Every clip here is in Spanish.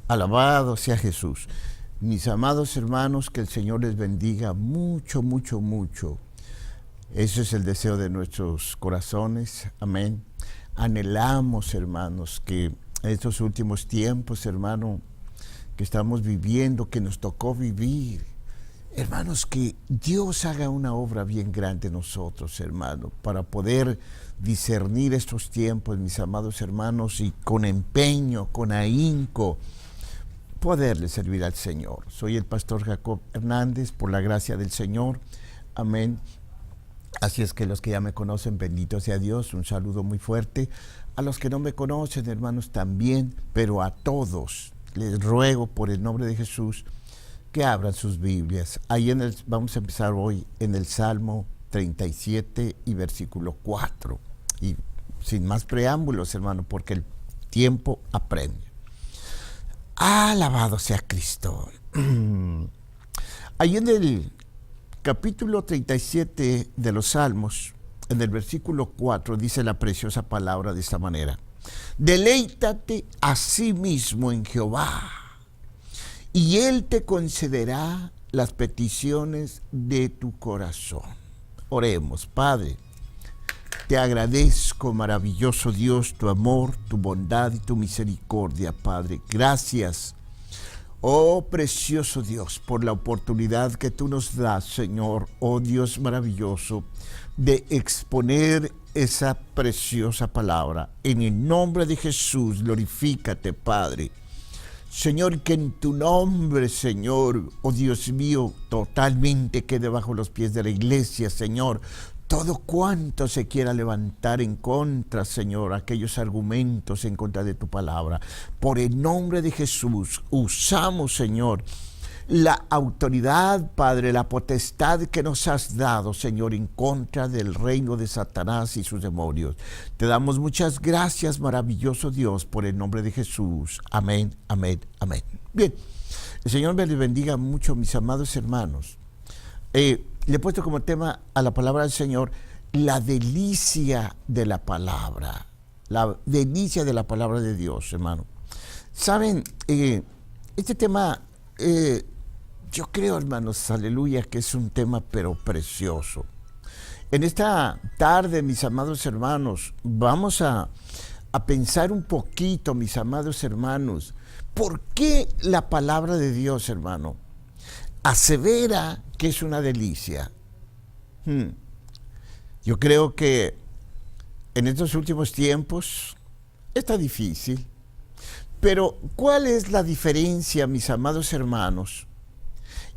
Alabado sea Jesús. Mis amados hermanos, que el Señor les bendiga mucho, mucho, mucho. Ese es el deseo de nuestros corazones. Amén. Anhelamos, hermanos, que en estos últimos tiempos, hermano, que estamos viviendo, que nos tocó vivir, hermanos, que Dios haga una obra bien grande en nosotros, hermano, para poder discernir estos tiempos, mis amados hermanos, y con empeño, con ahínco, poderle servir al Señor. Soy el pastor Jacob Hernández, por la gracia del Señor. Amén. Así es que los que ya me conocen, bendito sea Dios. Un saludo muy fuerte. A los que no me conocen, hermanos, también, pero a todos les ruego por el nombre de Jesús que abran sus Biblias. Ahí vamos a empezar hoy en el Salmo 37 y versículo 4. Y sin más preámbulos, hermano, porque el tiempo apremia. Alabado sea Cristo. Ahí en el capítulo 37 de los Salmos, en el versículo 4, dice la preciosa palabra de esta manera: deleítate a sí mismo en Jehová, y Él te concederá las peticiones de tu corazón. Oremos. Padre, te agradezco, maravilloso Dios, tu amor, tu bondad y tu misericordia, Padre. Gracias, oh precioso Dios, por la oportunidad que tú nos das, Señor, oh Dios maravilloso, de exponer esa preciosa palabra. En el nombre de Jesús, glorifícate, Padre. Señor, que en tu nombre, Señor, oh Dios mío, totalmente quede bajo los pies de la iglesia, Señor, todo cuanto se quiera levantar en contra, Señor, aquellos argumentos en contra de tu palabra. Por el nombre de Jesús, usamos, Señor, la autoridad, Padre, la potestad que nos has dado, Señor, en contra del reino de Satanás y sus demonios. Te damos muchas gracias, maravilloso Dios, por el nombre de Jesús. Amén, amén, amén. Bien, el Señor me les bendiga mucho, mis amados hermanos. Le he puesto como tema a la palabra del Señor la delicia de la palabra. La delicia de la palabra de Dios, hermano. Saben, este tema, yo creo, hermanos, aleluya, que es un tema pero precioso. En esta tarde, mis amados hermanos, vamos a pensar un poquito, mis amados hermanos, ¿por qué la palabra de Dios, hermano, asevera que es una delicia? Yo creo que en estos últimos tiempos está difícil, pero ¿cuál es la diferencia, mis amados hermanos?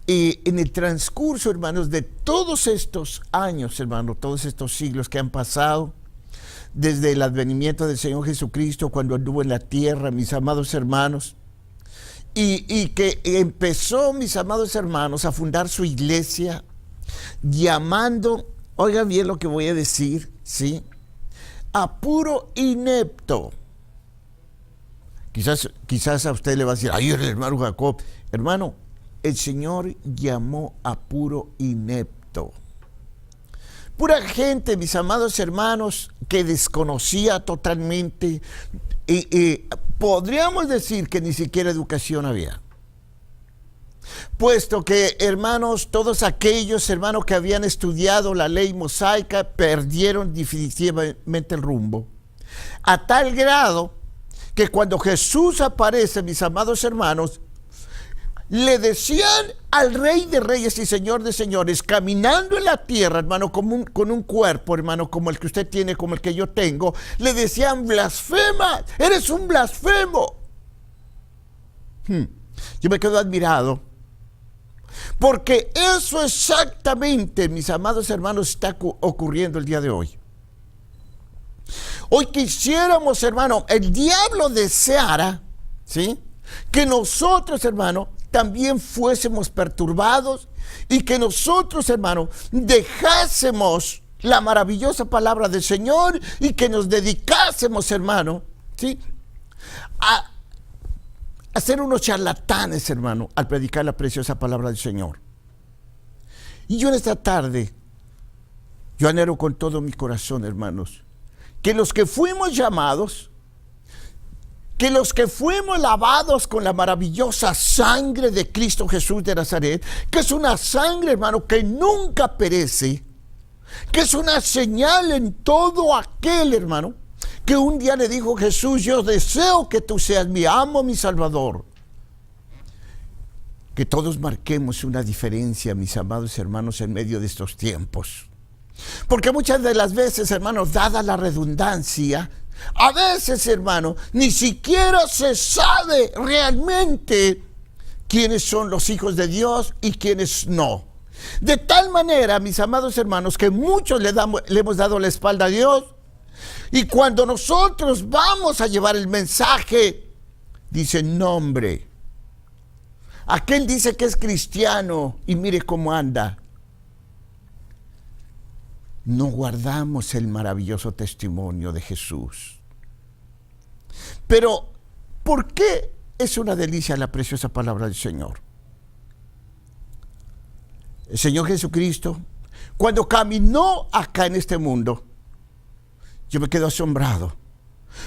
En el transcurso, hermanos, de todos estos años, hermanos, todos estos siglos que han pasado, desde el advenimiento del Señor Jesucristo, cuando anduvo en la tierra, mis amados hermanos, y que empezó, mis amados hermanos, a fundar su iglesia, llamando, oigan bien lo que voy a decir, ¿sí?, a puro inepto. Quizás a usted le va a decir, ay, el hermano Jacob. Hermano, el Señor llamó a puro inepto. Pura gente, mis amados hermanos, que desconocía totalmente. Podríamos decir que ni siquiera educación había. Puesto que, hermanos, todos aquellos hermanos que habían estudiado la ley mosaica perdieron definitivamente el rumbo. A tal grado que cuando Jesús aparece, mis amados hermanos, le decían al Rey de Reyes y Señor de Señores, caminando en la tierra, hermano, con un cuerpo, hermano, como el que usted tiene, como el que yo tengo, le decían, blasfema, eres un blasfemo. Yo me quedo admirado, porque eso exactamente, mis amados hermanos, está ocurriendo el día de hoy. Hoy quisiéramos, hermano, el diablo deseara, ¿sí?, que nosotros, hermano, también fuésemos perturbados y que nosotros, hermano, dejásemos la maravillosa palabra del Señor y que nos dedicásemos, hermano, ¿sí?, a ser unos charlatanes, hermano, al predicar la preciosa palabra del Señor. Y yo en esta tarde, yo anhelo con todo mi corazón, hermanos, que los que fuimos llamados, que los que fuimos lavados con la maravillosa sangre de Cristo Jesús de Nazaret, que es una sangre, hermano, que nunca perece, que es una señal en todo aquel, hermano, que un día le dijo Jesús: yo deseo que tú seas mi amo, mi Salvador. Que todos marquemos una diferencia, mis amados hermanos, en medio de estos tiempos. Porque muchas de las veces, hermanos, dada la redundancia, a veces, hermano, ni siquiera se sabe realmente quiénes son los hijos de Dios y quiénes no. De tal manera, mis amados hermanos, que muchos le hemos dado la espalda a Dios, y cuando nosotros vamos a llevar el mensaje, dicen: no, hombre, aquel dice que es cristiano y mire cómo anda. No guardamos el maravilloso testimonio de Jesús. Pero, ¿por qué es una delicia la preciosa palabra del Señor? El Señor Jesucristo, cuando caminó acá en este mundo, yo me quedo asombrado.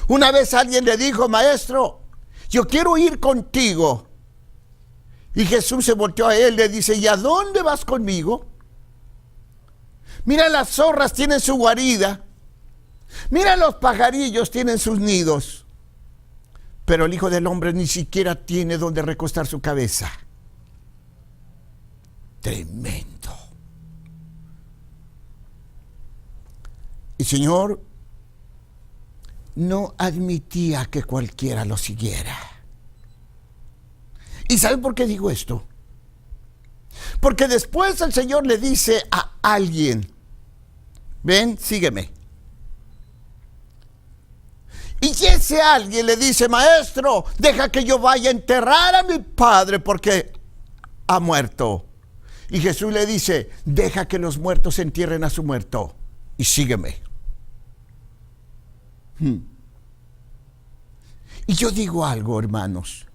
Una vez alguien le dijo: maestro, yo quiero ir contigo. Y Jesús se volteó a él y le dice: ¿y a dónde vas conmigo? Mira, las zorras tienen su guarida. Mira, los pajarillos tienen sus nidos. Pero el Hijo del Hombre ni siquiera tiene donde recostar su cabeza. Tremendo. El Señor no admitía que cualquiera lo siguiera. ¿Y saben por qué digo esto? Porque después el Señor le dice a alguien: ven, sígueme. Y ese alguien le dice: maestro, deja que yo vaya a enterrar a mi padre porque ha muerto. Y Jesús le dice: deja que los muertos entierren a su muerto y sígueme. Y yo digo algo, hermanos.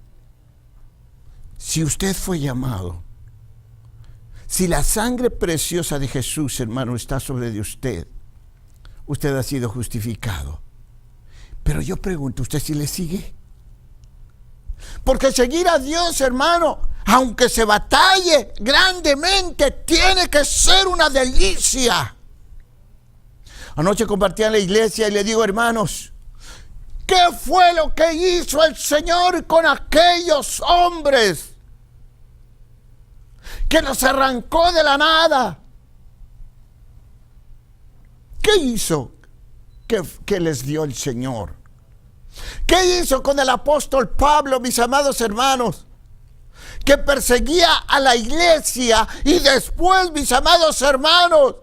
Si usted fue llamado, si la sangre preciosa de Jesús, hermano, está sobre de usted, usted ha sido justificado. Pero yo pregunto, ¿usted si le sigue? Porque seguir a Dios, hermano, aunque se batalle grandemente, tiene que ser una delicia. Anoche compartí en la iglesia y le digo: hermanos, ¿qué fue lo que hizo el Señor con aquellos hombres que nos arrancó de la nada? ¿Qué hizo que les dio el Señor? ¿Qué hizo con el apóstol Pablo, mis amados hermanos, que perseguía a la iglesia? Y después, mis amados hermanos,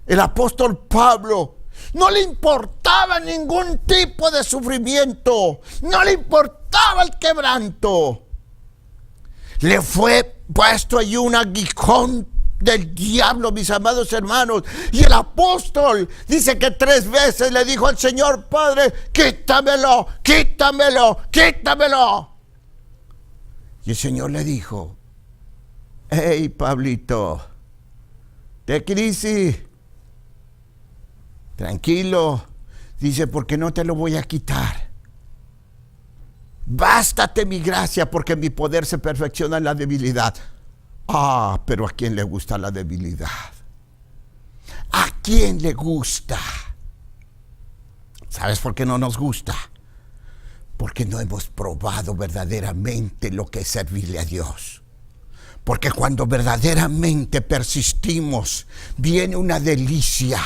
el apóstol Pablo no le importaba ningún tipo de sufrimiento, no le importaba el quebranto. Le fue puesto allí un aguijón del diablo, mis amados hermanos, y el apóstol dice que 3 veces le dijo al Señor: Padre, quítamelo, quítamelo, quítamelo. Y el Señor le dijo: hey, Pablito, de crisis, tranquilo, dice, porque no te lo voy a quitar. Bástate mi gracia, porque mi poder se perfecciona en la debilidad. Ah, pero ¿a quién le gusta la debilidad? ¿A quién le gusta? ¿Sabes por qué no nos gusta? Porque no hemos probado verdaderamente lo que es servirle a Dios. Porque cuando verdaderamente persistimos, viene una delicia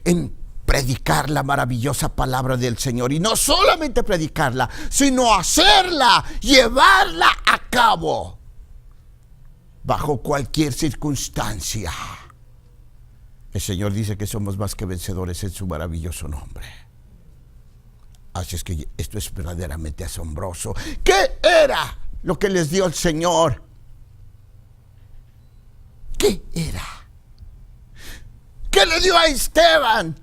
en predicar la maravillosa palabra del Señor. Y no solamente predicarla, sino hacerla, llevarla a cabo, bajo cualquier circunstancia. El Señor dice que somos más que vencedores en su maravilloso nombre. Así es que esto es verdaderamente asombroso. ¿Qué era lo que les dio el Señor? ¿Qué era? ¿Qué le dio a Esteban?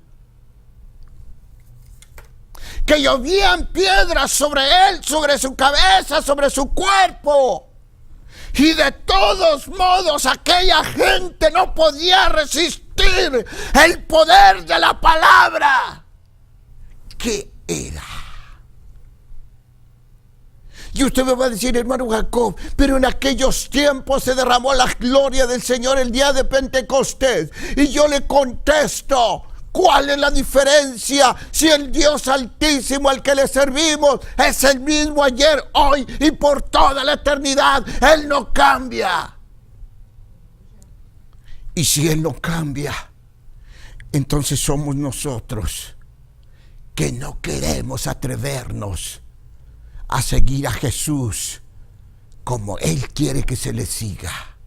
Que llovían piedras sobre él, sobre su cabeza, sobre su cuerpo. Y de todos modos aquella gente no podía resistir el poder de la palabra. ¿Qué era? Y usted me va a decir, hermano Jacob, pero en aquellos tiempos se derramó la gloria del Señor el día de Pentecostés. Y yo le contesto, ¿cuál es la diferencia? Si el Dios Altísimo al que le servimos es el mismo ayer, hoy y por toda la eternidad. Él no cambia. Y si Él no cambia, entonces somos nosotros que no queremos atrevernos a seguir a Jesús como Él quiere que se le siga.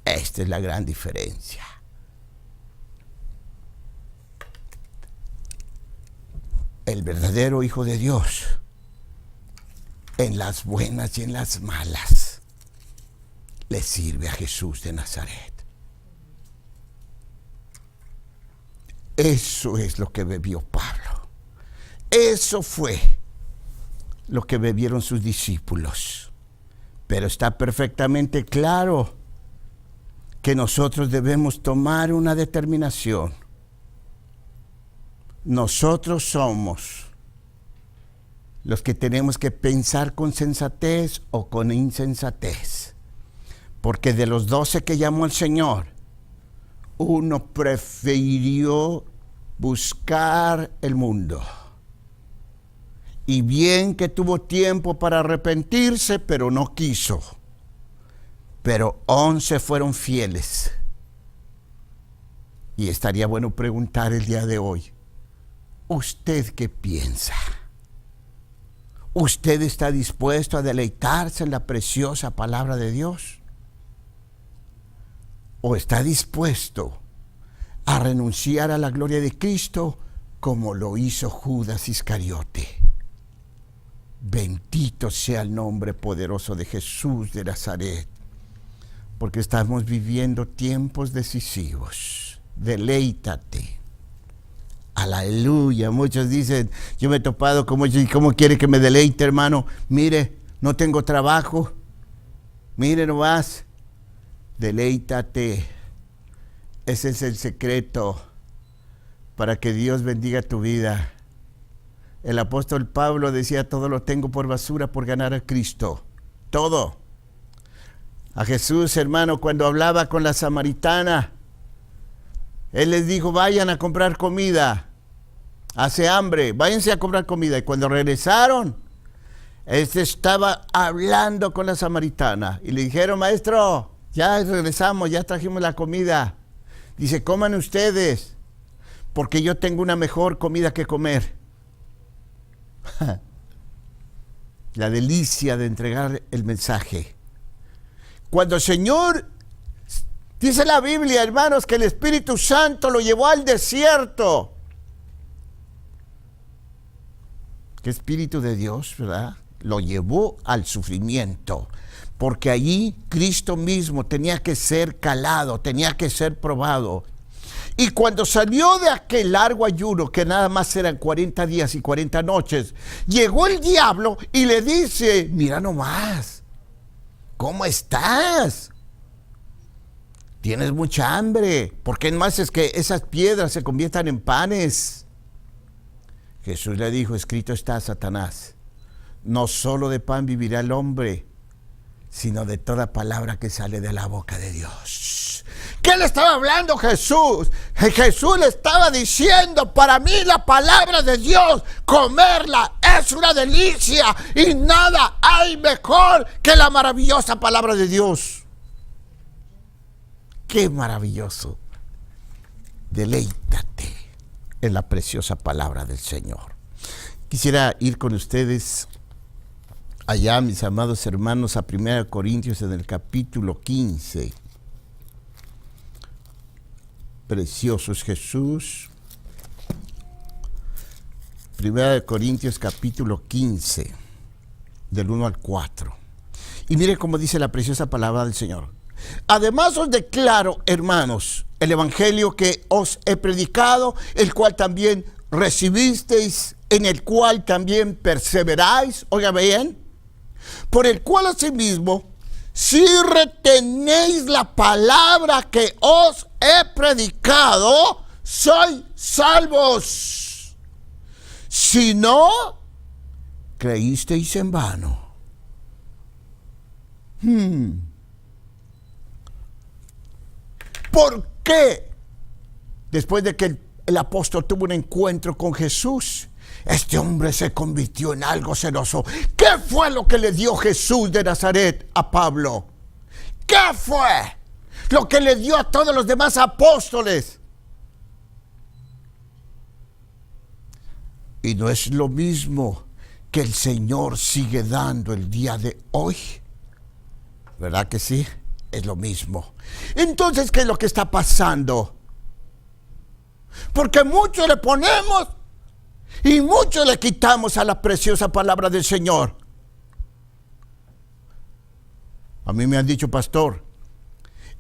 Esta es la gran diferencia. El verdadero Hijo de Dios, en las buenas y en las malas, le sirve a Jesús de Nazaret. Eso es lo que bebió Pablo. Eso fue lo que bebieron sus discípulos. Pero está perfectamente claro que nosotros debemos tomar una determinación. Nosotros somos los que tenemos que pensar con sensatez o con insensatez. Porque de los 12 que llamó el Señor, uno prefirió buscar el mundo. Y bien que tuvo tiempo para arrepentirse, pero no quiso. Pero 11 fueron fieles. Y estaría bueno preguntar el día de hoy, ¿usted qué piensa? ¿Usted está dispuesto a deleitarse en la preciosa palabra de Dios? ¿O está dispuesto a renunciar a la gloria de Cristo como lo hizo Judas Iscariote? Bendito sea el nombre poderoso de Jesús de Nazaret, porque estamos viviendo tiempos decisivos. Deleítate. Aleluya. Muchos dicen, yo me he topado como ¿cómo quiere que me deleite, hermano? Mire, no tengo trabajo. Mire nomás. Deleítate. Ese es el secreto para que Dios bendiga tu vida. El apóstol Pablo decía, todo lo tengo por basura por ganar a Cristo. Todo. A Jesús, hermano, cuando hablaba con la samaritana, Él les dijo, vayan a comprar comida. Hace hambre, váyanse a comprar comida. Y cuando regresaron, Él estaba hablando con la samaritana. Y le dijeron, maestro, ya regresamos, ya trajimos la comida. Dice, coman ustedes, porque yo tengo una mejor comida que comer. La delicia de entregar el mensaje. Cuando el Señor, dice la Biblia, hermanos, que el Espíritu Santo lo llevó al desierto. ¿Qué Espíritu de Dios, verdad? Lo llevó al sufrimiento. Porque allí Cristo mismo tenía que ser calado, tenía que ser probado. Y cuando salió de aquel largo ayuno, que nada más eran 40 días y 40 noches, llegó el diablo y le dice, mira nomás, ¿cómo estás? Tienes mucha hambre. ¿Por qué no haces que esas piedras se conviertan en panes? Jesús le dijo, escrito está, Satanás, no solo de pan vivirá el hombre, sino de toda palabra que sale de la boca de Dios. ¿Qué le estaba hablando Jesús? Jesús le estaba diciendo, para mí la palabra de Dios, comerla es una delicia y nada hay mejor que la maravillosa palabra de Dios. ¡Qué maravilloso! Deleítate en la preciosa palabra del Señor. Quisiera ir con ustedes allá, mis amados hermanos, a 1 Corintios en el capítulo 15. Precioso es Jesús. 1 Corintios capítulo 15, del 1 al 4. Y mire cómo dice la preciosa palabra del Señor. Además os declaro, hermanos, el evangelio que os he predicado, el cual también recibisteis, en el cual también perseveráis, oiga bien, por el cual asimismo, si retenéis la palabra que os he predicado, sois salvos. Si no, creísteis en vano. ¿Por qué? Después de que el apóstol tuvo un encuentro con Jesús, este hombre se convirtió en algo celoso. ¿Qué fue lo que le dio Jesús de Nazaret a Pablo? ¿Qué fue lo que le dio a todos los demás apóstoles? Y no es lo mismo que el Señor sigue dando el día de hoy. ¿Verdad que sí? Es lo mismo. Entonces, ¿qué es lo que está pasando? Porque mucho le ponemos y mucho le quitamos a la preciosa palabra del Señor. A mí me han dicho, pastor,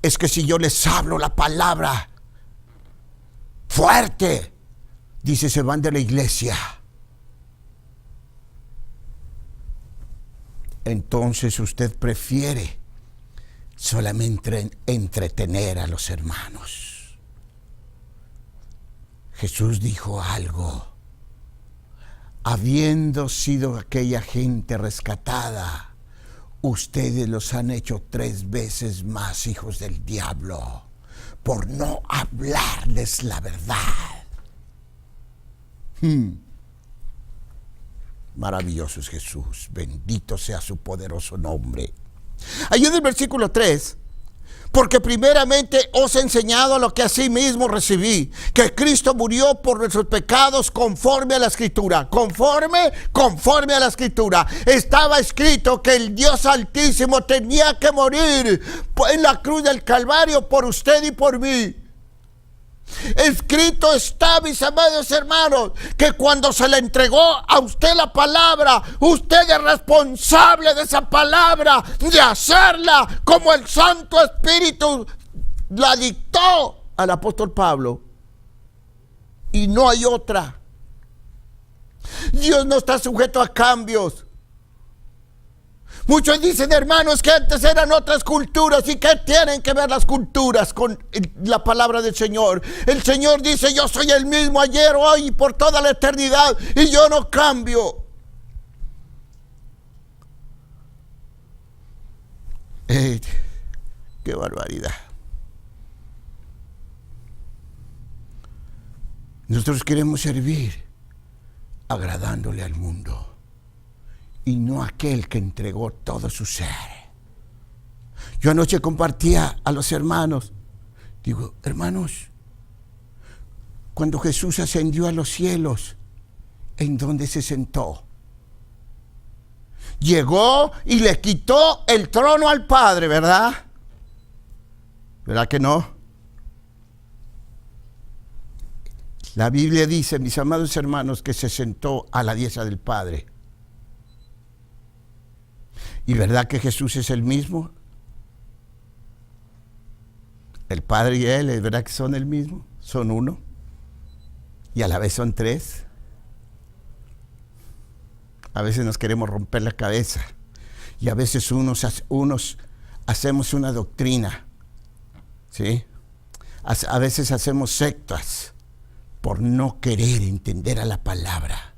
es que si yo les hablo la palabra fuerte, dice, se van de la iglesia. Entonces usted prefiere solamente entretener a los hermanos. Jesús dijo algo. Habiendo sido aquella gente rescatada, ustedes los han hecho 3 veces más hijos del diablo por no hablarles la verdad. Maravilloso es Jesús, bendito sea su poderoso nombre. Ahí en el versículo 3, porque primeramente os he enseñado lo que asimismo recibí, que Cristo murió por nuestros pecados conforme a la Escritura. Conforme a la Escritura. Estaba escrito que el Dios Altísimo tenía que morir en la cruz del Calvario por usted y por mí. Escrito está, mis amados hermanos, que cuando se le entregó a usted la palabra, usted es responsable de esa palabra, de hacerla como el Santo Espíritu la dictó al apóstol Pablo. Y no hay otra. Dios no está sujeto a cambios. Muchos dicen, hermanos, que antes eran otras culturas. ¿Y qué tienen que ver las culturas con la palabra del Señor? El Señor dice, yo soy el mismo ayer, hoy y por toda la eternidad, y yo no cambio. ¡Qué barbaridad! Nosotros queremos servir agradándole al mundo, y no aquel que entregó todo su ser. Yo anoche compartía a los hermanos, digo, hermanos, cuando Jesús ascendió a los cielos, ¿en dónde se sentó? Llegó y le quitó el trono al Padre, ¿verdad? ¿Verdad que no? La Biblia dice, mis amados hermanos, que se sentó a la diestra del Padre. ¿Y verdad que Jesús es el mismo? El Padre y Él, ¿es verdad que son el mismo? Son uno. Y a la vez son 3. A veces nos queremos romper la cabeza. Y a veces unos hacemos una doctrina. ¿Sí? A veces hacemos sectas por no querer entender a la palabra.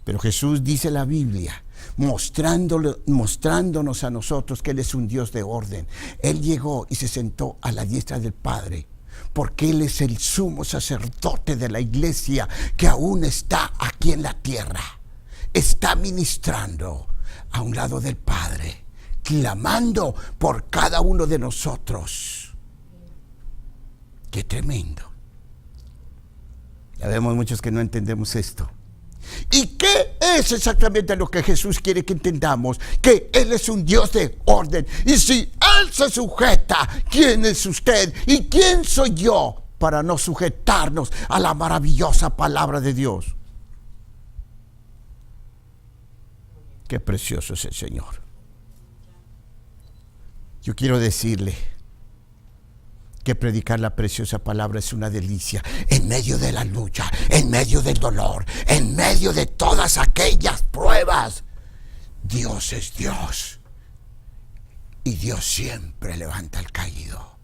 Pero Jesús, dice la Biblia, mostrándonos a nosotros que Él es un Dios de orden. Él llegó y se sentó a la diestra del Padre, porque Él es el sumo sacerdote de la iglesia que aún está aquí en la tierra. Está ministrando a un lado del Padre, clamando por cada uno de nosotros. ¡Qué tremendo! Ya vemos muchos que no entendemos esto. ¿Y qué es exactamente lo que Jesús quiere que entendamos? Que Él es un Dios de orden. Y si Él se sujeta, ¿quién es usted? ¿Y quién soy yo para no sujetarnos a la maravillosa palabra de Dios? Qué precioso es el Señor. Yo quiero decirle que predicar la preciosa palabra es una delicia en medio de la lucha, en medio del dolor, en medio de todas aquellas pruebas. Dios es Dios y Dios siempre levanta al caído.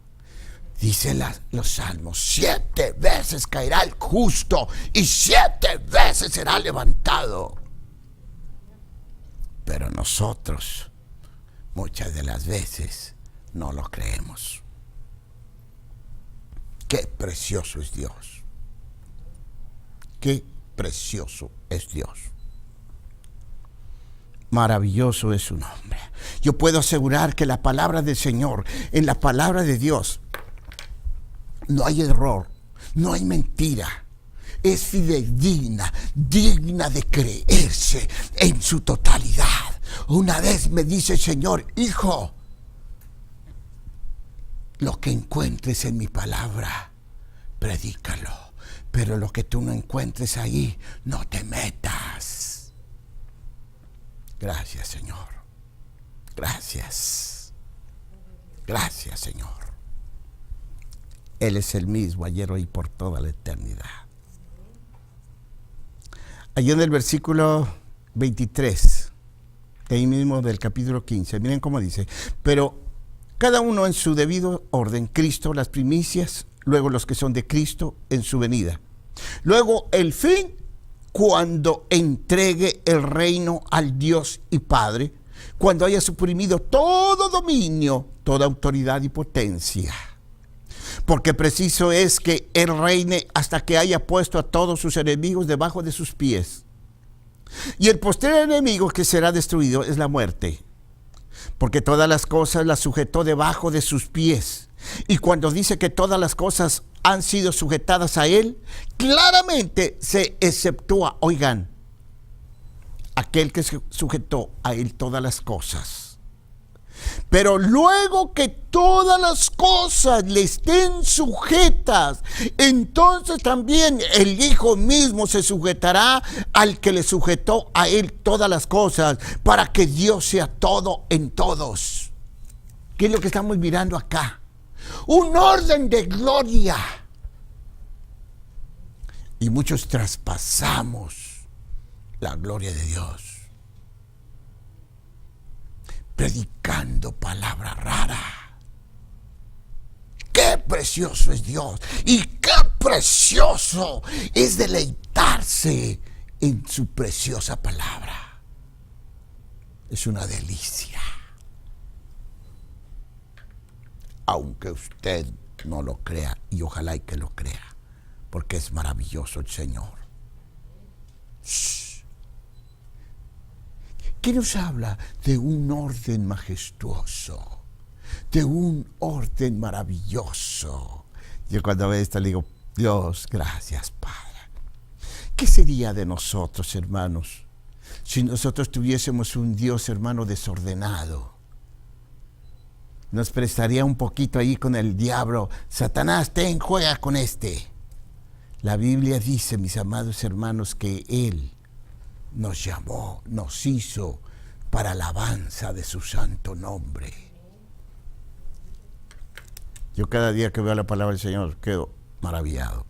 Dice los salmos, 7 veces caerá el justo y 7 veces será levantado. Pero nosotros, muchas de las veces, no lo creemos. Qué precioso es Dios. Qué precioso es Dios. Maravilloso es su nombre. Yo puedo asegurar que la palabra del Señor, en la palabra de Dios, no hay error, no hay mentira. Es fidedigna, digna de creerse en su totalidad. Una vez me dice el Señor, hijo, lo que encuentres en mi palabra, predícalo. Pero lo que tú no encuentres ahí, no te metas. Gracias, Señor. Gracias. Gracias, Señor. Él es el mismo ayer, hoy, por toda la eternidad. Allí en el versículo 23, ahí mismo del capítulo 15, miren cómo dice, pero cada uno en su debido orden, Cristo las primicias, luego los que son de Cristo en su venida. Luego el fin, cuando entregue el reino al Dios y Padre, cuando haya suprimido todo dominio, toda autoridad y potencia. Porque preciso es que Él reine hasta que haya puesto a todos sus enemigos debajo de sus pies. Y el postrer enemigo que será destruido es la muerte. Porque todas las cosas las sujetó debajo de sus pies. Y cuando dice que todas las cosas han sido sujetadas a Él, claramente se exceptúa, oigan, aquel que sujetó a Él todas las cosas. Pero luego que todas las cosas le estén sujetas, entonces también el Hijo mismo se sujetará al que le sujetó a Él todas las cosas, para que Dios sea todo en todos. ¿Qué es lo que estamos mirando acá? Un orden de gloria. Y muchos traspasamos la gloria de Dios, predicando palabra rara. ¡Qué precioso es Dios! Y qué precioso es deleitarse en su preciosa palabra. Es una delicia. Aunque usted no lo crea, y ojalá y que lo crea, porque es maravilloso el Señor. Shh. ¿Qué nos habla de un orden majestuoso? De un orden maravilloso. Yo cuando veo esto le digo, Dios, gracias, Padre. ¿Qué sería de nosotros, hermanos, si nosotros tuviésemos un Dios, hermano, desordenado? Nos prestaría un poquito ahí con el diablo. Satanás, juega con este. La Biblia dice, mis amados hermanos, que Él nos llamó, nos hizo para alabanza de su santo nombre. Yo cada día que veo la palabra del Señor quedo maravillado.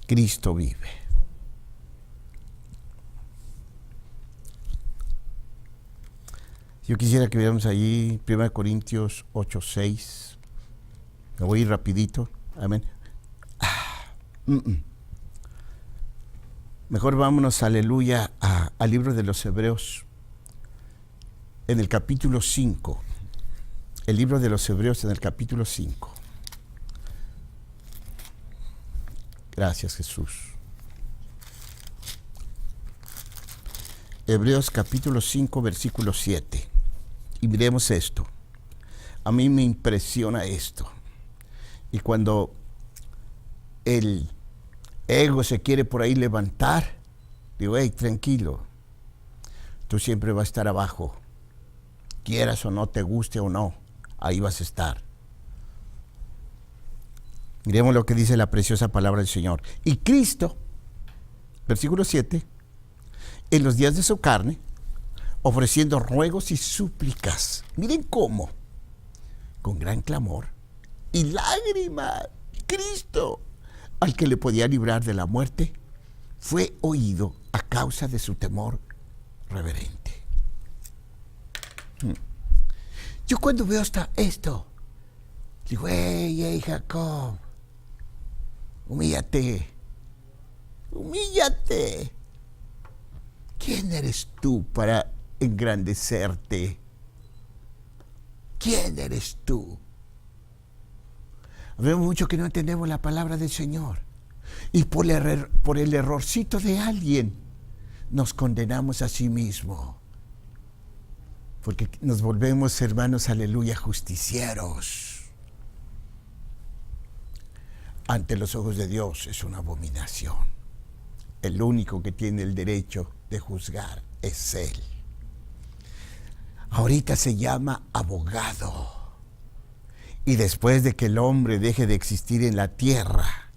Cristo vive. Yo quisiera que viéramos allí 1 Corintios 8:6. Me voy a ir rapidito. Amén. Mejor vámonos, aleluya, al libro de los Hebreos, en el capítulo 5. El libro de los Hebreos en el capítulo 5. Gracias, Jesús. Hebreos capítulo 5, versículo 7. Y miremos esto. A mí me impresiona esto. Y cuando el ego se quiere por ahí levantar, digo, hey, tranquilo, tú siempre vas a estar abajo, quieras o no, te guste o no, ahí vas a estar. Miremos lo que dice la preciosa palabra del Señor. Y Cristo, versículo 7, en los días de su carne, ofreciendo ruegos y súplicas, miren cómo, con gran clamor y lágrimas, Cristo, al que le podía librar de la muerte, fue oído a causa de su temor reverente. Yo cuando veo hasta esto, Dijo, hey, Jacob, humíllate, humíllate. ¿Quién eres tú para engrandecerte? ¿Quién eres tú? Vemos mucho que no entendemos la palabra del Señor. Y por el errorcito de alguien, nos condenamos a sí mismo. Porque nos volvemos, hermanos, aleluya, justicieros. Ante los ojos de Dios es una abominación. El único que tiene el derecho de juzgar es Él. Ahorita se llama abogado. Y después de que el hombre deje de existir en la tierra,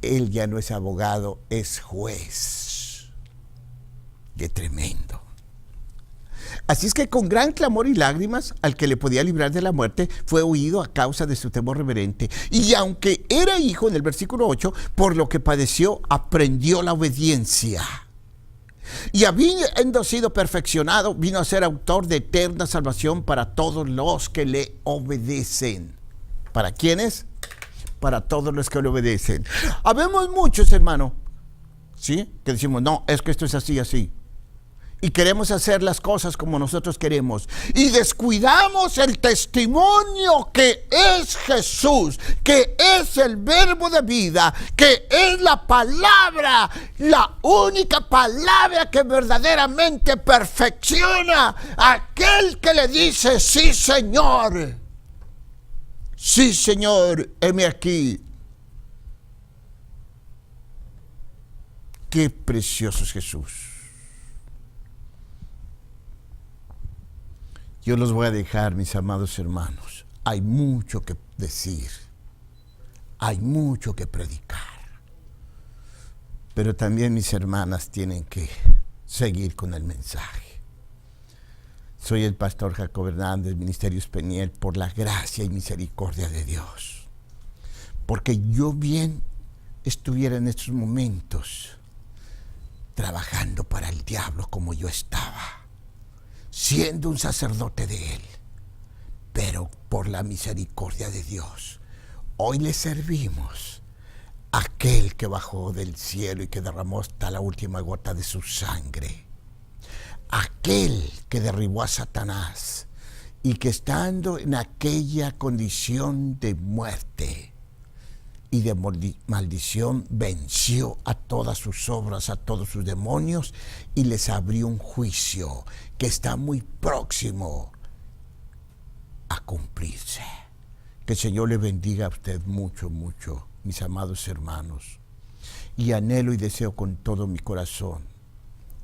Él ya no es abogado, es juez. ¡Qué tremendo! Así es que con gran clamor y lágrimas, al que le podía librar de la muerte, fue huido a causa de su temor reverente. Y aunque era hijo, en el versículo 8, por lo que padeció, aprendió la obediencia. Y habiendo sido perfeccionado, vino a ser autor de eterna salvación para todos los que le obedecen. ¿Para quiénes? Para todos los que le obedecen. Habemos muchos, hermano, ¿sí? Que decimos, no, es que esto es así, así. Y queremos hacer las cosas como nosotros queremos. Y descuidamos el testimonio que es Jesús, que es el verbo de vida, que es la palabra, la única palabra que verdaderamente perfecciona a aquel que le dice, sí, Señor. Sí, Señor, heme aquí. Qué precioso es Jesús. Yo los voy a dejar, mis amados hermanos. Hay mucho que decir. Hay mucho que predicar. Pero también mis hermanas tienen que seguir con el mensaje. Soy el pastor Jacob Hernández, Ministerios Peniel, por la gracia y misericordia de Dios. Porque yo bien estuviera en estos momentos trabajando para el diablo como yo estaba, siendo un sacerdote de él, pero por la misericordia de Dios, hoy le servimos a aquel que bajó del cielo y que derramó hasta la última gota de su sangre, aquel que derribó a Satanás y que estando en aquella condición de muerte y de maldición, venció a todas sus obras, a todos sus demonios, y les abrió un juicio que está muy próximo a cumplirse. Que el Señor le bendiga a usted mucho, mucho, mis amados hermanos. Y anhelo y deseo con todo mi corazón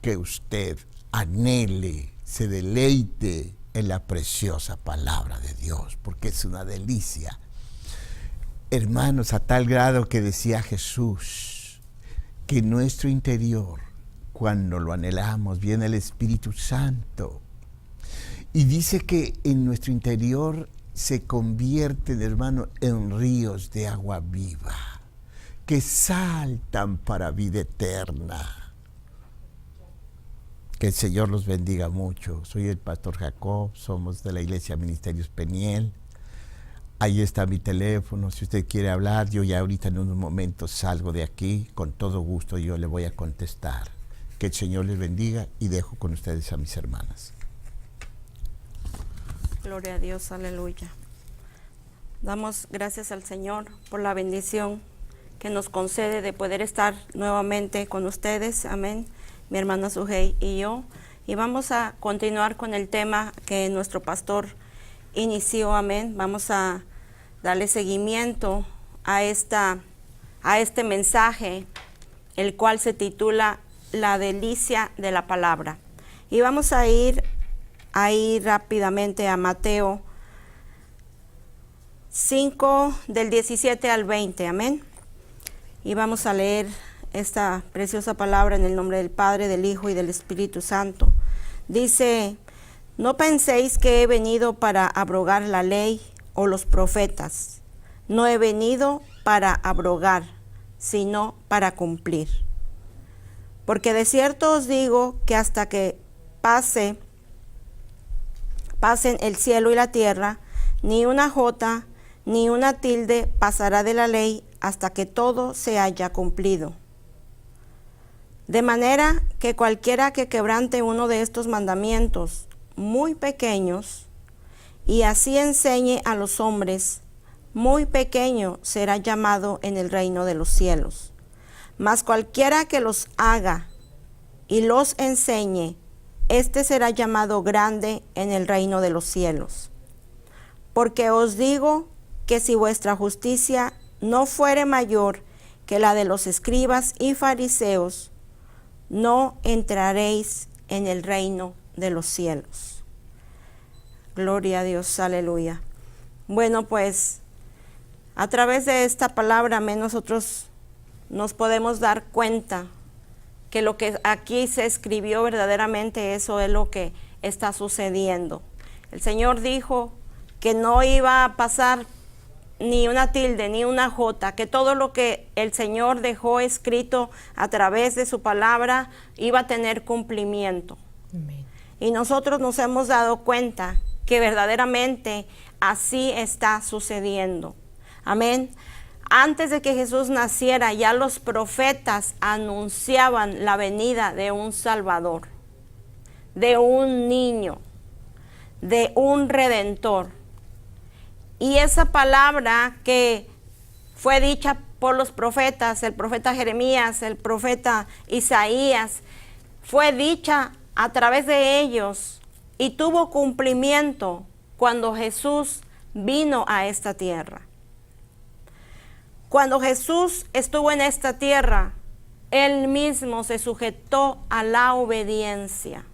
que usted anhele, se deleite en la preciosa palabra de Dios, porque es una delicia. Hermanos, a tal grado que decía Jesús, que en nuestro interior, cuando lo anhelamos, viene el Espíritu Santo. Y dice que en nuestro interior se convierten, hermano, en ríos de agua viva, que saltan para vida eterna. Que el Señor los bendiga mucho. Soy el pastor Jacob, somos de la Iglesia Ministerios Peniel. Ahí está mi teléfono, si usted quiere hablar, yo ya ahorita en unos momentos salgo de aquí, con todo gusto yo le voy a contestar. Que el Señor les bendiga y dejo con ustedes a mis hermanas. Gloria a Dios, aleluya. Damos gracias al Señor por la bendición que nos concede de poder estar nuevamente con ustedes, amén, mi hermana Sujei y yo. Y vamos a continuar con el tema que nuestro pastor inició, amén. Vamos a darle seguimiento a este mensaje, el cual se titula La delicia de la palabra. Y vamos a ir rápidamente a Mateo 5, del 17 al 20, amén. Y vamos a leer esta preciosa palabra en el nombre del Padre, del Hijo y del Espíritu Santo. Dice: no penséis que he venido para abrogar la ley o los profetas. No he venido para abrogar, sino para cumplir. Porque de cierto os digo que hasta que pasen el cielo y la tierra, ni una jota ni una tilde pasará de la ley hasta que todo se haya cumplido. De manera que cualquiera que quebrante uno de estos mandamientos muy pequeños y así enseñe a los hombres, muy pequeño será llamado en el reino de los cielos. Mas cualquiera que los haga y los enseñe, éste será llamado grande en el reino de los cielos. Porque os digo que si vuestra justicia no fuere mayor que la de los escribas y fariseos, no entraréis en el reino de los cielos. Gloria a Dios, aleluya. Bueno, pues a través de esta palabra, nosotros nos podemos dar cuenta que lo que aquí se escribió verdaderamente eso es lo que está sucediendo. El Señor dijo que no iba a pasar ni una tilde, ni una jota, que todo lo que el Señor dejó escrito a través de su palabra iba a tener cumplimiento. Amén. Y nosotros nos hemos dado cuenta que verdaderamente así está sucediendo. Amén. Antes de que Jesús naciera, ya los profetas anunciaban la venida de un Salvador, de un niño, de un Redentor. Y esa palabra que fue dicha por los profetas, el profeta Jeremías, el profeta Isaías, fue dicha a través de ellos y tuvo cumplimiento cuando Jesús vino a esta tierra. Cuando Jesús estuvo en esta tierra, Él mismo se sujetó a la obediencia.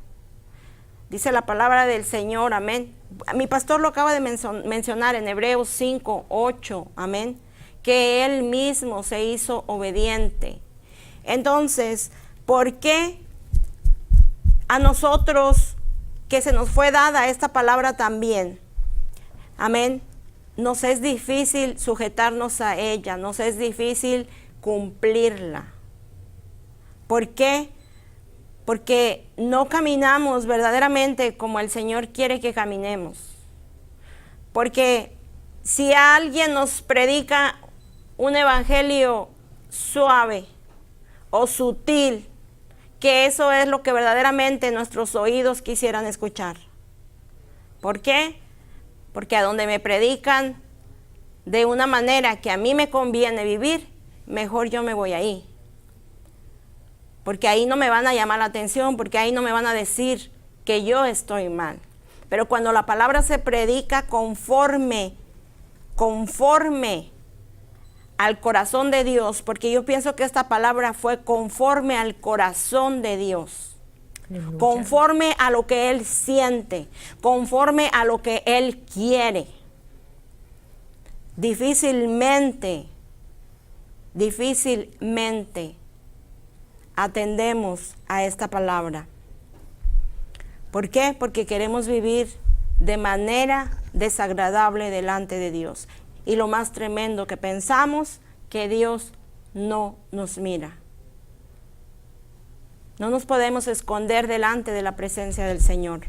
Dice la palabra del Señor, amén. Mi pastor lo acaba de mencionar en Hebreos 5:8, amén, que Él mismo se hizo obediente. Entonces, ¿por qué a nosotros que se nos fue dada esta palabra también, amén, nos es difícil sujetarnos a ella, nos es difícil cumplirla? ¿Por qué? Porque no caminamos verdaderamente como el Señor quiere que caminemos. Porque si alguien nos predica un evangelio suave o sutil, que eso es lo que verdaderamente nuestros oídos quisieran escuchar. ¿Por qué? Porque a donde me predican de una manera que a mí me conviene vivir, mejor yo me voy ahí. Porque ahí no me van a llamar la atención, porque ahí no me van a decir que yo estoy mal. Pero cuando la palabra se predica conforme al corazón de Dios, porque yo pienso que esta palabra fue conforme al corazón de Dios, aleluya, conforme a lo que Él siente, conforme a lo que Él quiere. Difícilmente atendemos a esta palabra. ¿Por qué? Porque queremos vivir de manera desagradable delante de Dios. Y lo más tremendo, que pensamos que Dios no nos mira. No nos podemos esconder delante de la presencia del Señor.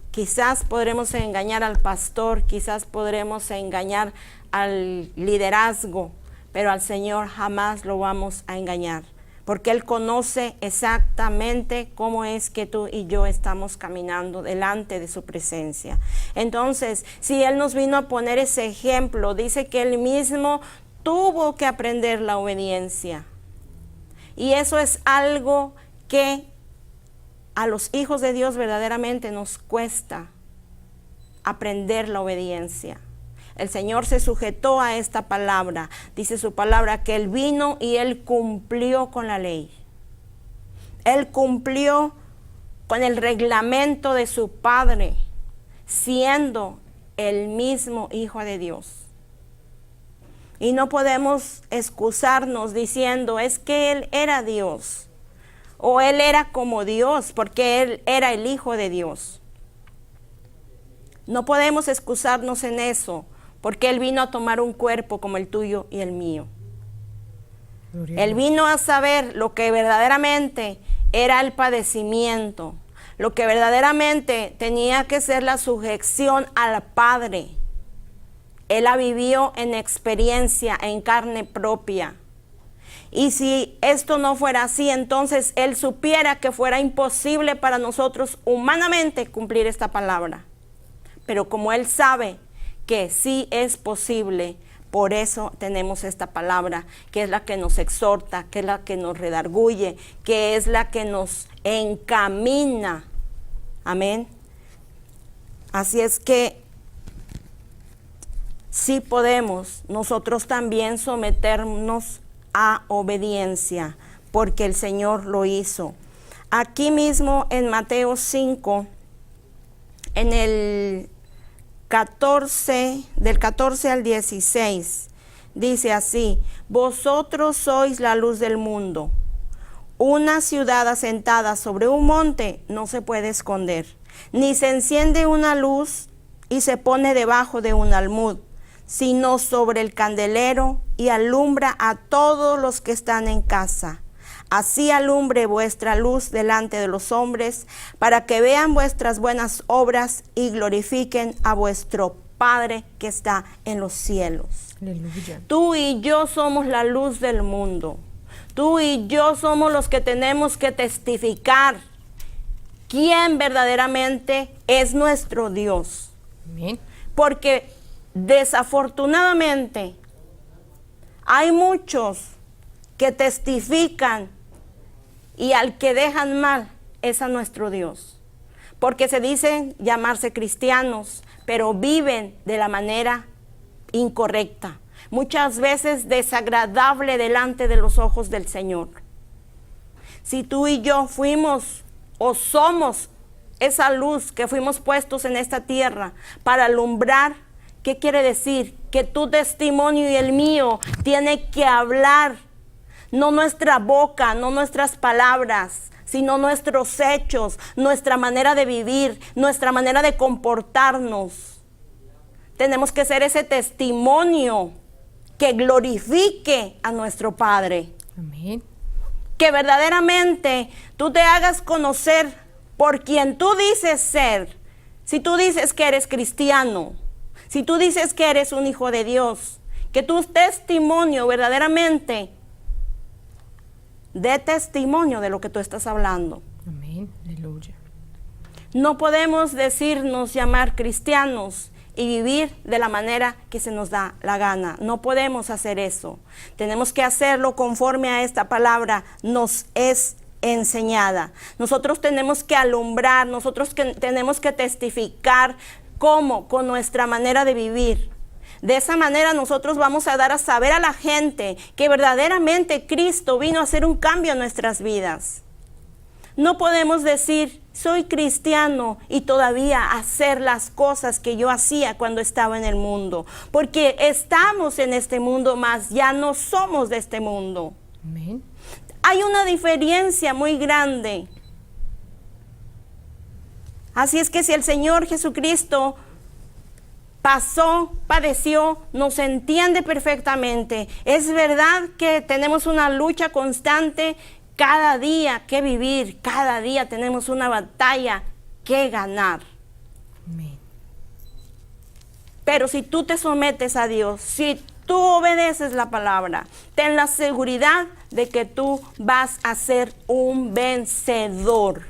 Quizás podremos engañar al pastor, quizás podremos engañar al liderazgo, pero al Señor jamás lo vamos a engañar. Porque Él conoce exactamente cómo es que tú y yo estamos caminando delante de su presencia. Entonces, si Él nos vino a poner ese ejemplo, dice que Él mismo tuvo que aprender la obediencia. Y eso es algo que a los hijos de Dios verdaderamente nos cuesta aprender la obediencia. El Señor se sujetó a esta palabra. Dice su palabra que Él vino y Él cumplió con la ley. Él cumplió con el reglamento de su Padre, siendo el mismo Hijo de Dios. Y no podemos excusarnos diciendo, es que Él era Dios, o Él era como Dios, porque Él era el Hijo de Dios. No podemos excusarnos en eso, porque Él vino a tomar un cuerpo como el tuyo y el mío. Él vino a saber lo que verdaderamente era el padecimiento, lo que verdaderamente tenía que ser la sujeción al Padre. Él la vivió en experiencia, en carne propia. Y si esto no fuera así, entonces Él supiera que fuera imposible para nosotros humanamente cumplir esta palabra. Pero como Él sabe que sí es posible, por eso tenemos esta palabra, que es la que nos exhorta, que es la que nos redarguye, que es la que nos encamina. Amén. Así es que sí podemos nosotros también someternos a obediencia, porque el Señor lo hizo. Aquí mismo en Mateo 5, en el 14, del 14 al 16, dice así: vosotros sois la luz del mundo. Una ciudad asentada sobre un monte no se puede esconder, ni se enciende una luz y se pone debajo de un almud, sino sobre el candelero, y alumbra a todos los que están en casa. Así alumbre vuestra luz delante de los hombres, para que vean vuestras buenas obras y glorifiquen a vuestro Padre que está en los cielos. Aleluya. Tú y yo somos la luz del mundo. Tú y yo somos los que tenemos que testificar quién verdaderamente es nuestro Dios. Amén. Porque desafortunadamente hay muchos que testifican y al que dejan mal es a nuestro Dios. Porque se dicen llamarse cristianos, pero viven de la manera incorrecta. Muchas veces desagradable delante de los ojos del Señor. Si tú y yo fuimos o somos esa luz que fuimos puestos en esta tierra para alumbrar, ¿qué quiere decir? Que tu testimonio y el mío tiene que hablar, no nuestra boca, no nuestras palabras, sino nuestros hechos, nuestra manera de vivir, nuestra manera de comportarnos. Tenemos que ser ese testimonio que glorifique a nuestro Padre. Amén. Que verdaderamente tú te hagas conocer por quien tú dices ser. Si tú dices que eres cristiano, si tú dices que eres un hijo de Dios, que tu testimonio verdaderamente dé testimonio de lo que tú estás hablando. Amén. Aleluya. No podemos decirnos llamar cristianos y vivir de la manera que se nos da la gana. No podemos hacer eso. Tenemos que hacerlo conforme a esta palabra nos es enseñada. Nosotros tenemos que alumbrar, nosotros tenemos que testificar. ¿Cómo? Con nuestra manera de vivir. De esa manera nosotros vamos a dar a saber a la gente que verdaderamente Cristo vino a hacer un cambio en nuestras vidas. No podemos decir, soy cristiano y todavía hacer las cosas que yo hacía cuando estaba en el mundo. Porque estamos en este mundo, mas ya no somos de este mundo. Amén. Hay una diferencia muy grande. Así es que si el Señor Jesucristo pasó, padeció, nos entiende perfectamente. Es verdad que tenemos una lucha constante cada día que vivir, cada día tenemos una batalla que ganar. Amén. Pero si tú te sometes a Dios, si tú obedeces la palabra, ten la seguridad de que tú vas a ser un vencedor.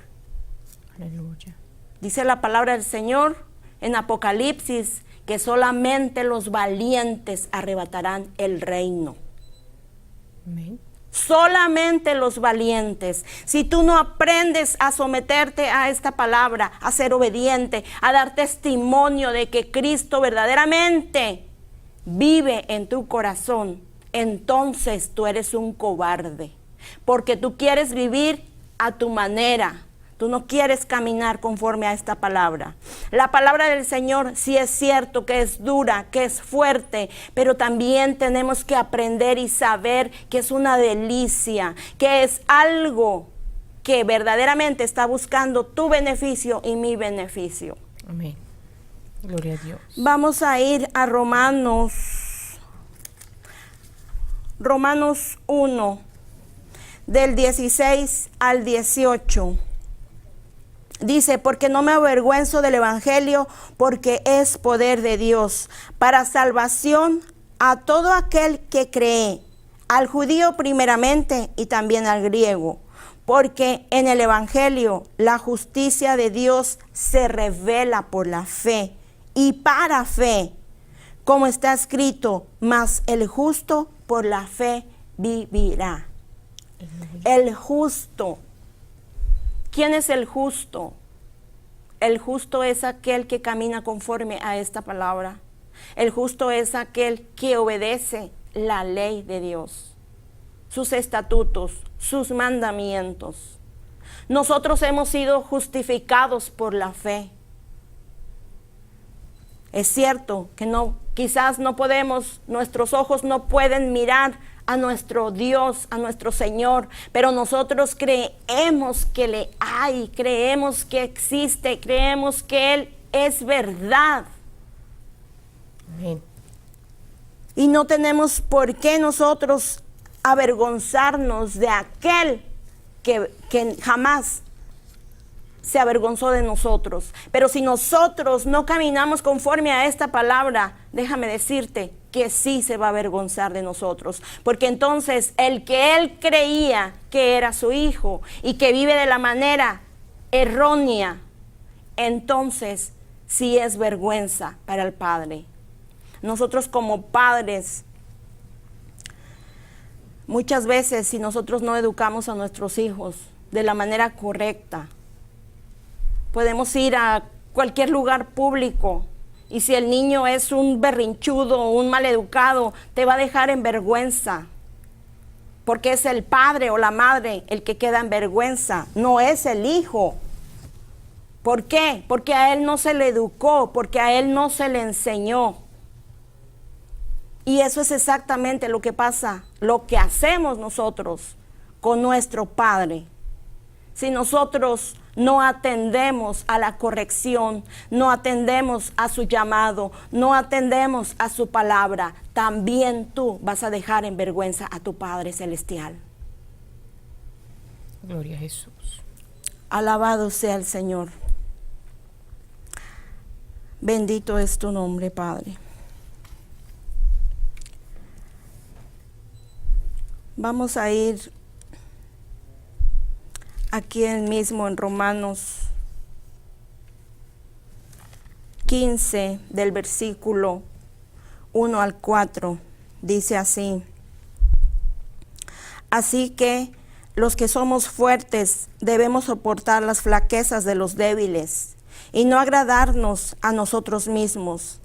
Aleluya. Dice la palabra del Señor en Apocalipsis que solamente los valientes arrebatarán el reino. Amén. Solamente los valientes. Si tú no aprendes a someterte a esta palabra, a ser obediente, a dar testimonio de que Cristo verdaderamente vive en tu corazón, entonces tú eres un cobarde. Porque tú quieres vivir a tu manera. Tú no quieres caminar conforme a esta palabra. La palabra del Señor sí es cierto que es dura, que es fuerte, pero también tenemos que aprender y saber que es una delicia, que es algo que verdaderamente está buscando tu beneficio y mi beneficio. Amén. Gloria a Dios. Vamos a ir a Romanos 1, del 16 al 18. Dice, porque no me avergüenzo del evangelio, porque es poder de Dios para salvación a todo aquel que cree, al judío primeramente y también al griego. Porque en el evangelio la justicia de Dios se revela por la fe y para fe, como está escrito, mas el justo por la fe vivirá. El justo. ¿Quién es el justo? El justo es aquel que camina conforme a esta palabra. El justo es aquel que obedece la ley de Dios, sus estatutos, sus mandamientos. Nosotros hemos sido justificados por la fe. Es cierto que no, quizás no podemos, nuestros ojos no pueden mirar a nuestro Dios, a nuestro Señor, pero nosotros creemos que le hay, creemos que existe, creemos que Él es verdad. Amén. Y no tenemos por qué nosotros avergonzarnos de aquel que jamás se avergonzó de nosotros. Pero si nosotros no caminamos conforme a esta palabra, déjame decirte que sí se va a avergonzar de nosotros. Porque entonces el que él creía que era su hijo y que vive de la manera errónea, entonces sí es vergüenza para el Padre. Nosotros como padres, muchas veces si nosotros no educamos a nuestros hijos de la manera correcta, podemos ir a cualquier lugar público y si el niño es un berrinchudo o un maleducado, te va a dejar en vergüenza. Porque es el padre o la madre el que queda en vergüenza, no es el hijo. ¿Por qué? Porque a él no se le educó, porque a él no se le enseñó. Y eso es exactamente lo que pasa, lo que hacemos nosotros con nuestro Padre. Si nosotros no atendemos a la corrección, no atendemos a su llamado, no atendemos a su palabra, también tú vas a dejar en vergüenza a tu Padre Celestial. Gloria a Jesús. Alabado sea el Señor. Bendito es tu nombre, Padre. Vamos a ir aquí mismo en Romanos 15 del versículo 1 al 4. Dice así: así que los que somos fuertes debemos soportar las flaquezas de los débiles y no agradarnos a nosotros mismos.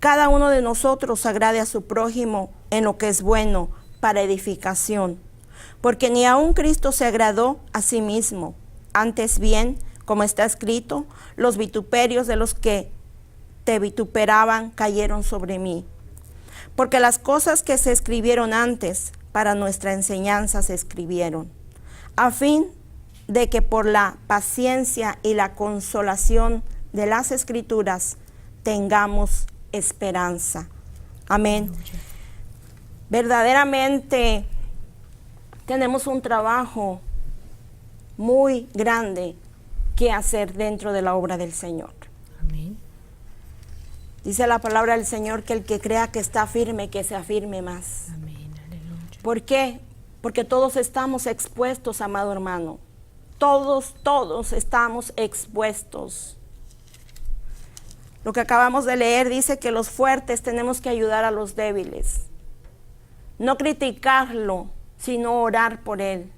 Cada uno de nosotros agrade a su prójimo en lo que es bueno para edificación, porque ni aun Cristo se agradó a sí mismo. Antes bien, como está escrito, los vituperios de los que te vituperaban cayeron sobre mí. Porque las cosas que se escribieron antes para nuestra enseñanza se escribieron, a fin de que por la paciencia y la consolación de las Escrituras tengamos esperanza. Amén. Verdaderamente tenemos un trabajo muy grande que hacer dentro de la obra del Señor. Amén. Dice la palabra del Señor que el que crea que está firme, que se afirme más. Amén. Aleluya. ¿Por qué? Porque todos estamos expuestos, amado hermano. Todos estamos expuestos. Lo que acabamos de leer dice que los fuertes tenemos que ayudar a los débiles. No criticarlo, sino orar por él.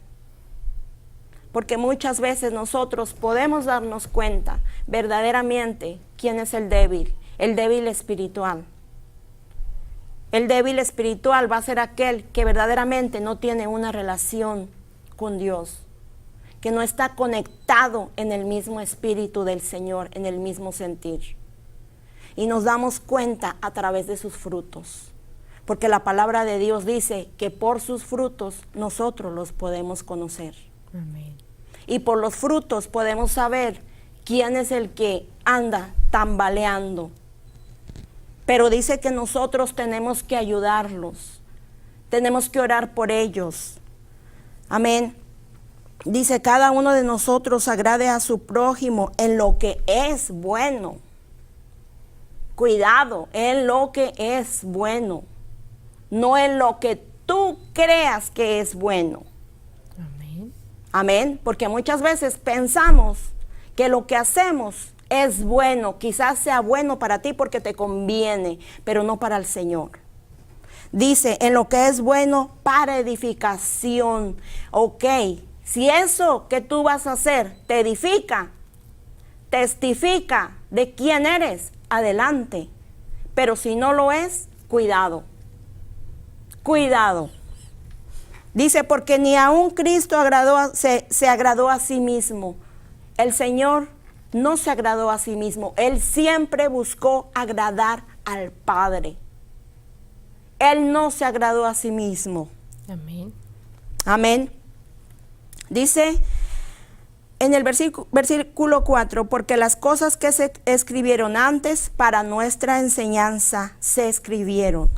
Porque muchas veces nosotros podemos darnos cuenta verdaderamente quién es el débil espiritual. El débil espiritual va a ser aquel que verdaderamente no tiene una relación con Dios, que no está conectado en el mismo espíritu del Señor, en el mismo sentir. Y nos damos cuenta a través de sus frutos. Porque la palabra de Dios dice que por sus frutos nosotros los podemos conocer. Amén. Y por los frutos podemos saber quién es el que anda tambaleando. Pero dice que nosotros tenemos que ayudarlos. Tenemos que orar por ellos. Amén. Dice, cada uno de nosotros agrade a su prójimo en lo que es bueno. Cuidado, en lo que es bueno, no en lo que tú creas que es bueno. Amén. Amén, porque muchas veces pensamos que lo que hacemos es bueno, quizás sea bueno para ti porque te conviene, pero no para el Señor. Dice, en lo que es bueno para edificación. Ok, si eso que tú vas a hacer te edifica, testifica de quién eres, adelante. Pero si no lo es, cuidado. Cuidado. Dice, porque ni aun Cristo se agradó a sí mismo. El Señor no se agradó a sí mismo. Él siempre buscó agradar al Padre. Él no se agradó a sí mismo. Amén. Amén. Dice en el versículo 4, porque las cosas que se escribieron antes para nuestra enseñanza se escribieron,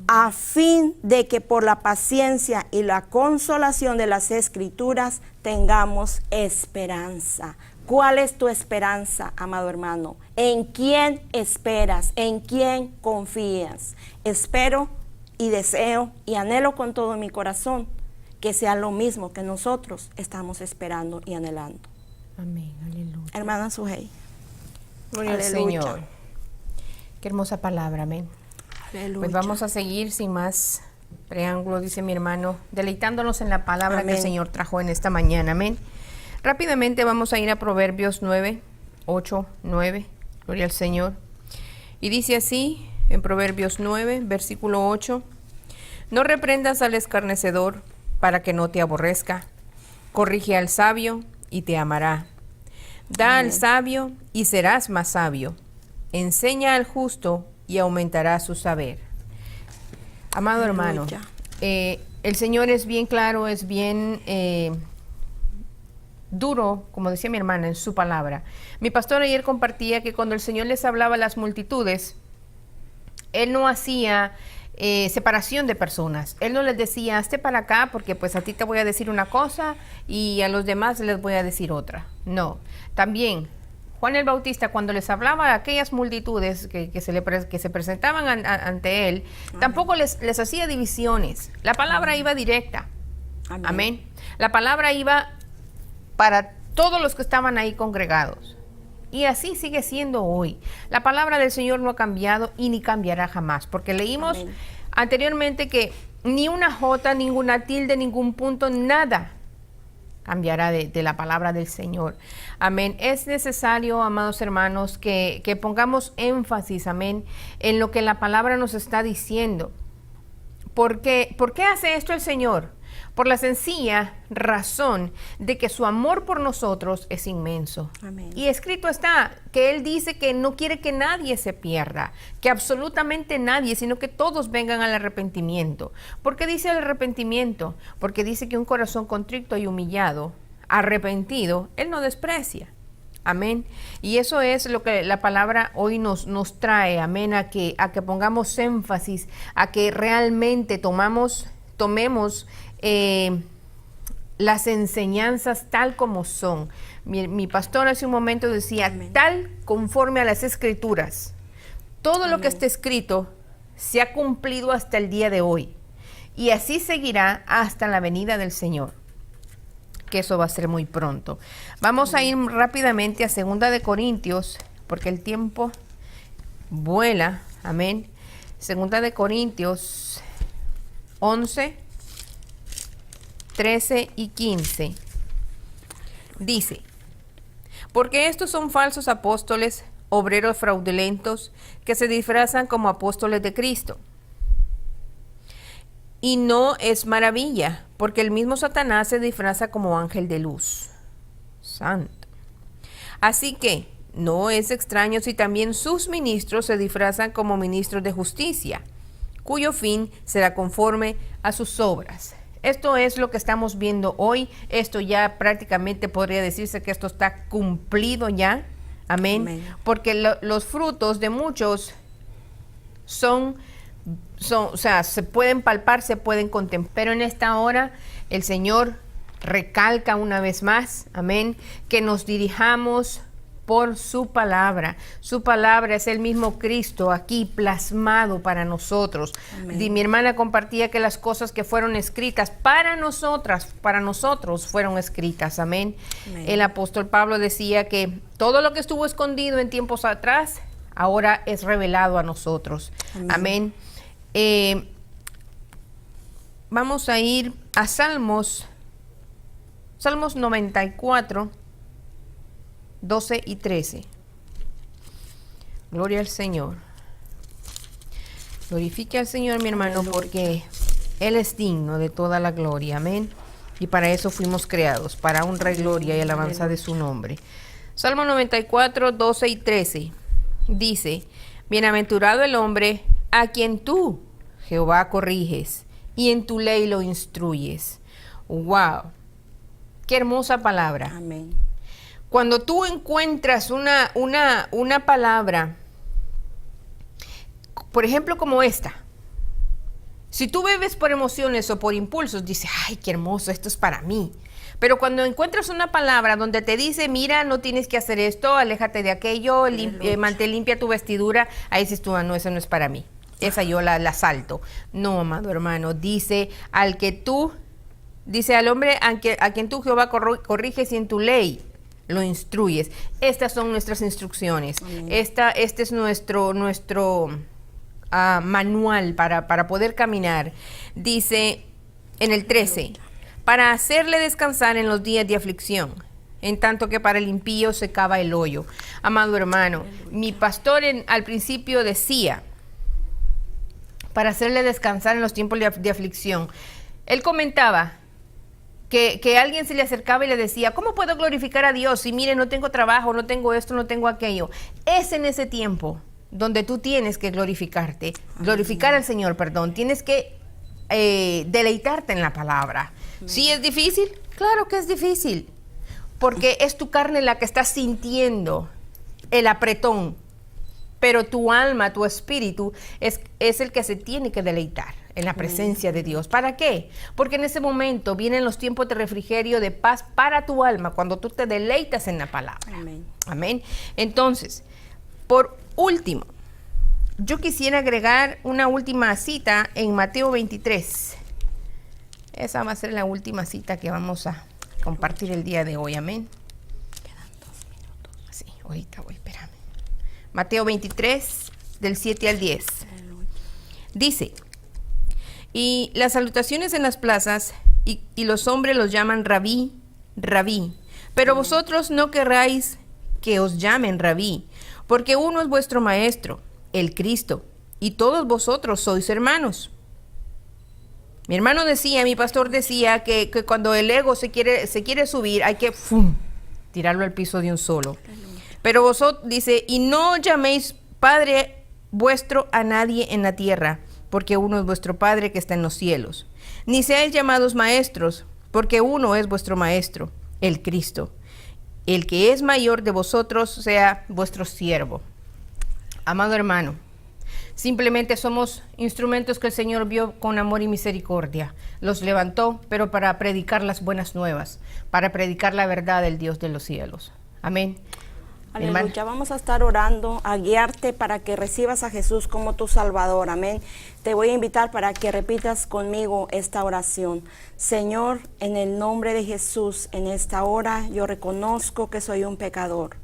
a fin de que por la paciencia y la consolación de las Escrituras tengamos esperanza. ¿Cuál es tu esperanza, amado hermano? ¿En quién esperas? ¿En quién confías? Espero y deseo y anhelo con todo mi corazón que sea lo mismo que nosotros estamos esperando y anhelando. Amén. Aleluya. Hermana Sujei. Gloria al Aleluya. Señor. Qué hermosa palabra. Amén. Aleluya. Pues vamos a seguir sin más preámbulo, dice mi hermano, deleitándonos en la palabra Amén. que el Señor trajo en esta mañana. Amén. Rápidamente vamos a ir a Proverbios 9, 8, 9. Gloria al Señor. Y dice así en Proverbios 9, versículo 8. No reprendas al escarnecedor para que no te aborrezca. Corrige al sabio y te amará. Da al sabio y serás más sabio. Enseña al justo y aumentará su saber. Amado hermano, Aleluya. el Señor es bien claro, es bien duro, como decía mi hermana, en su palabra. Mi pastor ayer compartía que cuando el Señor les hablaba a las multitudes, Él no hacía separación de personas. Él no les decía, hazte para acá porque pues a ti te voy a decir una cosa y a los demás les voy a decir otra. No. También Juan el Bautista, cuando les hablaba a aquellas multitudes que se presentaban ante él, tampoco les hacía divisiones. La palabra iba directa. Amén. Amén. La palabra iba para todos los que estaban ahí congregados. Y así sigue siendo hoy. La palabra del Señor no ha cambiado y ni cambiará jamás. Porque leímos Amén. anteriormente que ni una jota, ninguna tilde, ningún punto, nada cambiará de la palabra del Señor. Amén. Es necesario, amados hermanos, que pongamos énfasis, amén, en lo que la palabra nos está diciendo. ¿Por qué hace esto el Señor? Por la sencilla razón de que su amor por nosotros es inmenso. Amén. Y escrito está que Él dice que no quiere que nadie se pierda, que absolutamente nadie, sino que todos vengan al arrepentimiento. ¿Por qué dice el arrepentimiento? Porque dice que un corazón contrito y humillado, arrepentido, Él no desprecia. Amén. Y eso es lo que la palabra hoy nos trae, amén, a que pongamos énfasis, a que realmente tomemos las enseñanzas tal como son. Mi pastor hace un momento decía, Amén. tal conforme a las Escrituras. Todo lo que Amén. está escrito se ha cumplido hasta el día de hoy. Y así seguirá hasta la venida del Señor, que eso va a ser muy pronto. Vamos a ir rápidamente a 2 de Corintios, porque el tiempo vuela. Amén. 2 de Corintios 11, 13 y 15. Dice, porque estos son falsos apóstoles, obreros fraudulentos, que se disfrazan como apóstoles de Cristo. Y no es maravilla, porque el mismo Satanás se disfraza como ángel de luz. Santo. Así que no es extraño si también sus ministros se disfrazan como ministros de justicia, cuyo fin será conforme a sus obras. Esto es lo que estamos viendo hoy. Esto ya prácticamente podría decirse que esto está cumplido ya. Amén. Amén. Porque los frutos de muchos son, o sea, se pueden palpar, se pueden contemplar. Pero en esta hora el Señor recalca una vez más, amén, que nos dirijamos por su palabra. Su palabra es el mismo Cristo aquí plasmado para nosotros. Mi hermana compartía que las cosas que fueron escritas para nosotros fueron escritas. Amén. Amén. El apóstol Pablo decía que todo lo que estuvo escondido en tiempos atrás, ahora es revelado a nosotros. Amén. Vamos a ir a Salmos 94, 12 y 13. Gloria al Señor. Glorifique al Señor, mi hermano, porque Él es digno de toda la gloria. Amén. Y para eso fuimos creados, para honra y gloria y alabanza de su nombre. Salmo 94, 12 y 13. Dice: bienaventurado el hombre a quien tú, Jehová, corriges y en tu ley lo instruyes. ¡Wow! ¡Qué hermosa palabra! Amén. Cuando tú encuentras una palabra, por ejemplo, como esta, si tú bebes por emociones o por impulsos, dices, ¡ay, qué hermoso, esto es para mí! Pero cuando encuentras una palabra donde te dice, mira, no tienes que hacer esto, aléjate de aquello, mantén limpia tu vestidura, ahí dices tú, no, eso no es para mí. Esa yo la salto. No, amado hermano, dice al hombre a quien tú, Jehová, corriges y en tu ley lo instruyes. Estas son nuestras instrucciones. Este es nuestro manual para poder caminar. Dice en el 13, para hacerle descansar en los días de aflicción, en tanto que para el impío se cava el hoyo. Amado hermano, mi pastor al principio decía, para hacerle descansar en los tiempos de aflicción. Él comentaba que alguien se le acercaba y le decía, ¿cómo puedo glorificar a Dios? Y mire, no tengo trabajo, no tengo esto, no tengo aquello. Es en ese tiempo donde tú tienes que glorificar al Señor, tienes que deleitarte en la palabra. ¿Sí es difícil? Claro que es difícil, porque es tu carne la que está sintiendo el apretón, pero tu alma, tu espíritu es el que se tiene que deleitar en la presencia de Dios. ¿Para qué? Porque en ese momento vienen los tiempos de refrigerio, de paz para tu alma, cuando tú te deleitas en la palabra. Amén. Amén. Entonces, por último, yo quisiera agregar una última cita en Mateo 23. Esa va a ser la última cita que vamos a compartir el día de hoy. Amén. Quedan 2 minutos. Sí, ahorita voy, espérame. Mateo 23, del 7 al 10. Dice: y las salutaciones en las plazas, y los hombres los llaman rabí, rabí. Pero vosotros no querráis que os llamen rabí, porque uno es vuestro maestro, el Cristo, y todos vosotros sois hermanos. Mi hermano decía, mi pastor decía que cuando el ego se quiere subir, hay que tirarlo al piso de un solo. Pero vosotros, dice, y no llaméis Padre vuestro a nadie en la tierra, porque uno es vuestro Padre que está en los cielos. Ni seáis llamados maestros, porque uno es vuestro Maestro, el Cristo. El que es mayor de vosotros sea vuestro siervo. Amado hermano, simplemente somos instrumentos que el Señor vio con amor y misericordia. Los levantó, pero para predicar las buenas nuevas, para predicar la verdad del Dios de los cielos. Amén. Aleluya. Vamos a estar orando, a guiarte para que recibas a Jesús como tu Salvador. Amén. Te voy a invitar para que repitas conmigo esta oración. Señor, en el nombre de Jesús, en esta hora yo reconozco que soy un pecador.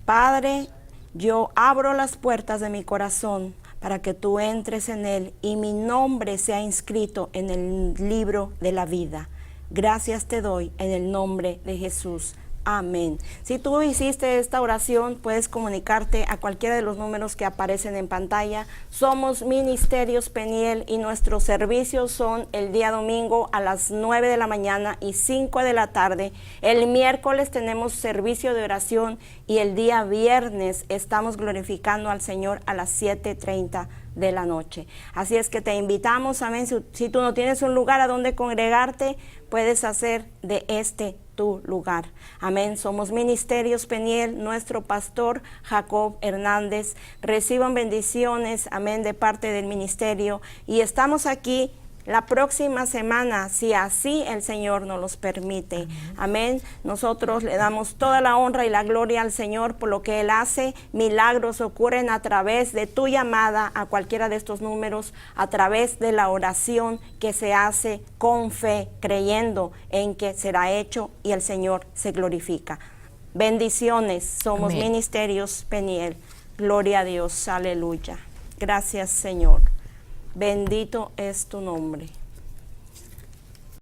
Padre, yo abro las puertas de mi corazón para que tú entres en él y mi nombre sea inscrito en el libro de la vida. Gracias te doy en el nombre de Jesús. Amén. Si tú hiciste esta oración, puedes comunicarte a cualquiera de los números que aparecen en pantalla. Somos Ministerios Peniel y nuestros servicios son el día domingo a las 9 de la mañana y 5 de la tarde. El miércoles tenemos servicio de oración y el día viernes estamos glorificando al Señor a las 7:30 de la noche. Así es que te invitamos, amén. Si tú no tienes un lugar a donde congregarte, puedes hacer de este tu lugar. Amén. Somos Ministerios Peniel, nuestro pastor Jacob Hernández. Reciban bendiciones, amén, de parte del ministerio. Y estamos aquí la próxima semana, si así el Señor nos los permite. Amén. Nosotros le damos toda la honra y la gloria al Señor por lo que Él hace. Milagros ocurren a través de tu llamada a cualquiera de estos números, a través de la oración que se hace con fe, creyendo en que será hecho y el Señor se glorifica. Bendiciones. Somos Amén. Ministerios Peniel. Gloria a Dios. Aleluya. Gracias, Señor. Bendito es tu nombre.